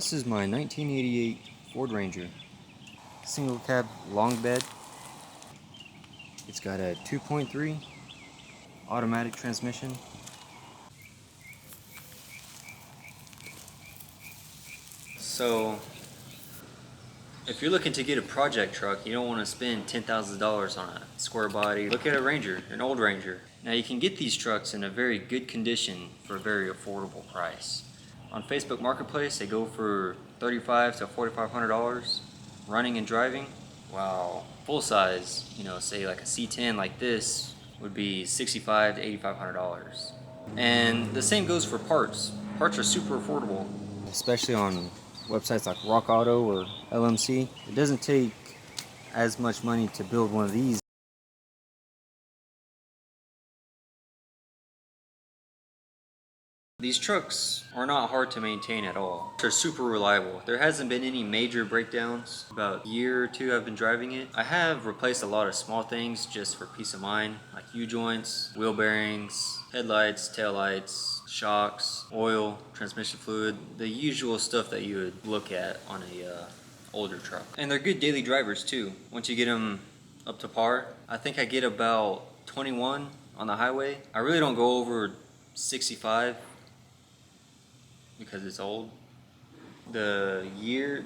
This is my 1988 Ford Ranger. Single cab long bed. It's got a 2.3 automatic transmission. So if you're looking to get a project truck, you don't want to spend $10,000 on a square body. Look at a Ranger, an old Ranger. Now you can get these trucks in a very good condition for a very affordable price. On Facebook Marketplace, they go for $3,500 to $4,500 running and driving, while full size, say like a C10 like this, would be $6,500 to $8,500. And the same goes for parts. Parts are super affordable, especially on websites like Rock Auto or LMC. It doesn't take as much money to build one of these. These trucks are not hard to maintain at all. They're super reliable. There hasn't been any major breakdowns. About a year or two I've been driving it. I have replaced a lot of small things just for peace of mind, like U-joints, wheel bearings, headlights, taillights, shocks, oil, transmission fluid, the usual stuff that you would look at on a older truck. And they're good daily drivers too. Once you get them up to par, I think I get about 21 on the highway. I really don't go over 65 because it's old. The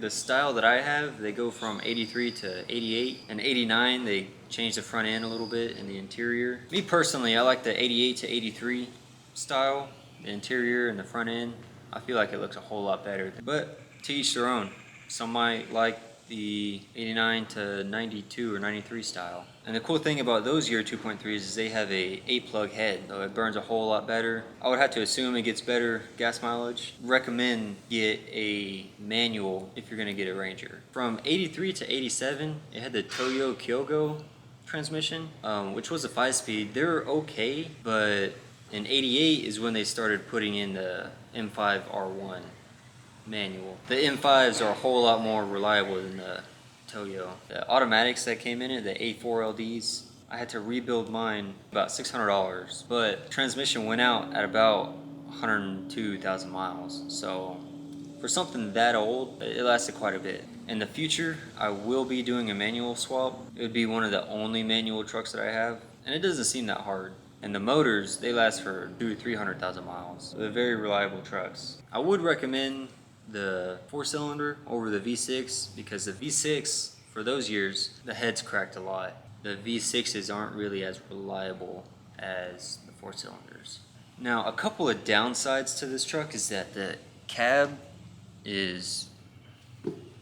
style that I have, they go from 83 to 88, and 89 they change the front end a little bit and the interior. Me personally, I like the 88 to 83 style, the interior and the front end. I feel like it looks a whole lot better, but to each their own. Some might like the 89 to 92 or 93 style. And the cool thing about those year 2.3s is they have a 8-plug head, though it burns a whole lot better. I would have to assume it gets better gas mileage. Recommend get a manual if you're gonna get a Ranger. From 83 to 87, it had the Toyo Kyogo transmission, which was a 5-speed. They were okay, but in 88 is when they started putting in the M5 R1 manual. The M5s are a whole lot more reliable than the Toyo. The automatics that came in it, the A4 LDs, I had to rebuild mine about $600, but transmission went out at about 102,000 miles. So for something that old, it lasted quite a bit. In the future, I will be doing a manual swap. It would be one of the only manual trucks that I have, and it doesn't seem that hard. And the motors, they last for 200,000 to 300,000 miles. They're very reliable trucks. I would recommend the 4-cylinder over the V6 because the V6 for those years the heads cracked a lot. The V6s aren't really as reliable as the 4-cylinders. Now a couple of downsides to this truck is that the cab is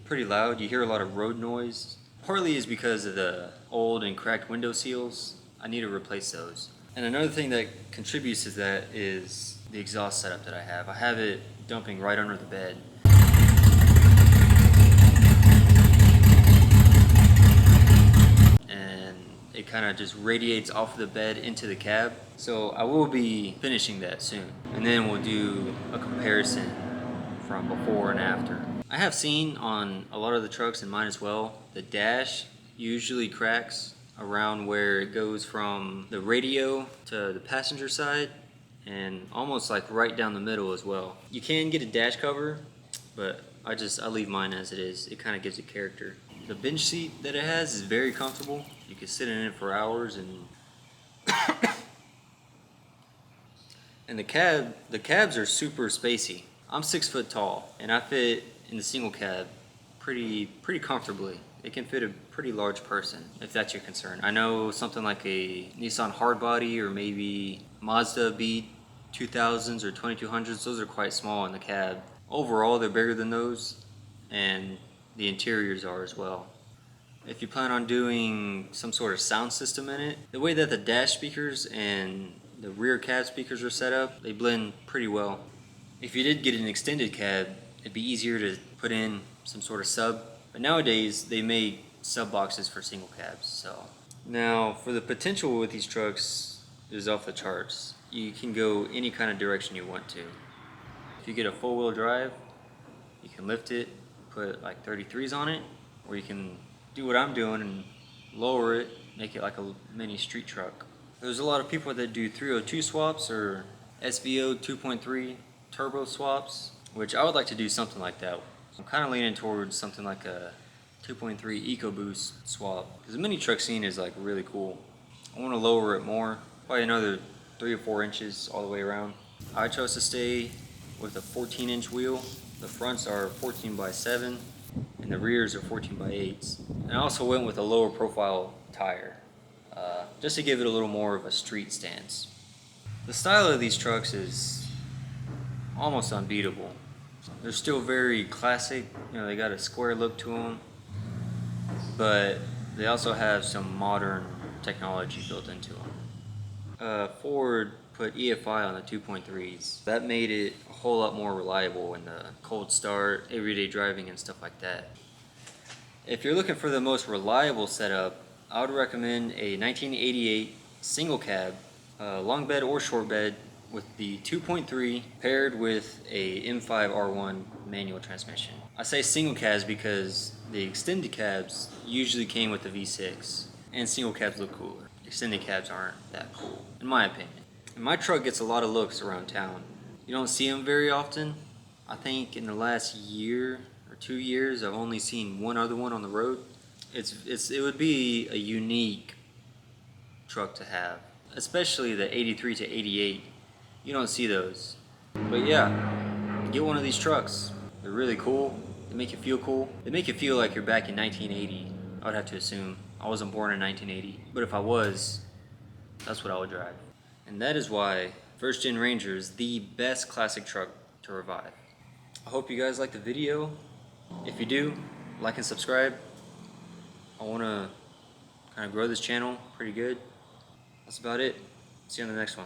pretty loud. You hear a lot of road noise. Partly is because of the old and cracked window seals. I need to replace those. And another thing that contributes to that is the exhaust setup that I have. I have it dumping right under the bed. And it kind of just radiates off the bed into the cab. So I will be finishing that soon. And then we'll do a comparison from before and after. I have seen on a lot of the trucks, and mine as well, the dash usually cracks around where it goes from the radio to the passenger side, and almost like right down the middle as well. You can get a dash cover, but I leave mine as it is. It kind of gives it character. The bench seat that it has is very comfortable. You can sit in it for hours, and and the cabs are super spacey. I'm 6 foot tall, and I fit in the single cab pretty comfortably. It can fit a pretty large person, if that's your concern. I know something like a Nissan Hardbody or maybe Mazda B2000s or 2200s, those are quite small in the cab. Overall, they're bigger than those, and the interiors are as well. If you plan on doing some sort of sound system in it, the way that the dash speakers and the rear cab speakers are set up, they blend pretty well. If you did get an extended cab, it'd be easier to put in some sort of sub. But nowadays, they make sub boxes for single cabs. So now for the potential with these trucks is off the charts. You can go any kind of direction you want to. If you get a full-wheel drive, you can lift it, put like 33s on it, or you can do what I'm doing and lower it, make it like a mini street truck. There's a lot of people that do 302 swaps or SVO 2.3 turbo swaps, which I would like to do something like that. I'm kind of leaning towards something like a 2.3 EcoBoost swap, because the mini truck scene is like really cool. I want to lower it more, probably another 3 or 4 inches all the way around. I chose to stay with a 14-inch wheel. The fronts are 14 by 7 and the rears are 14 by 8s. And I also went with a lower profile tire, just to give it a little more of a street stance. The style of these trucks is almost unbeatable. They're still very classic, you know, they got a square look to them, but they also have some modern technology built into them. Ford put EFI on the 2.3s. That made it a whole lot more reliable in the cold start, everyday driving and stuff like that. If you're looking for the most reliable setup, I would recommend a 1988 single cab, long bed or short bed, with the 2.3 paired with a M5 R1 manual transmission. I say single cabs because the extended cabs usually came with the V6, and single cabs look cooler. Extended cabs aren't that cool, in my opinion. And my truck gets a lot of looks around town. You don't see them very often. I think in the last year or 2 years, I've only seen one other one on the road. It would be a unique truck to have, especially the 83 to 88. You don't see those. But yeah, get one of these trucks. They're really cool. They make you feel cool. They make you feel like you're back in 1980. I would have to assume. I wasn't born in 1980. But if I was, that's what I would drive. And that is why First Gen Ranger is the best classic truck to revive. I hope you guys liked the video. If you do, like and subscribe. I want to kind of grow this channel pretty good. That's about it. See you on the next one.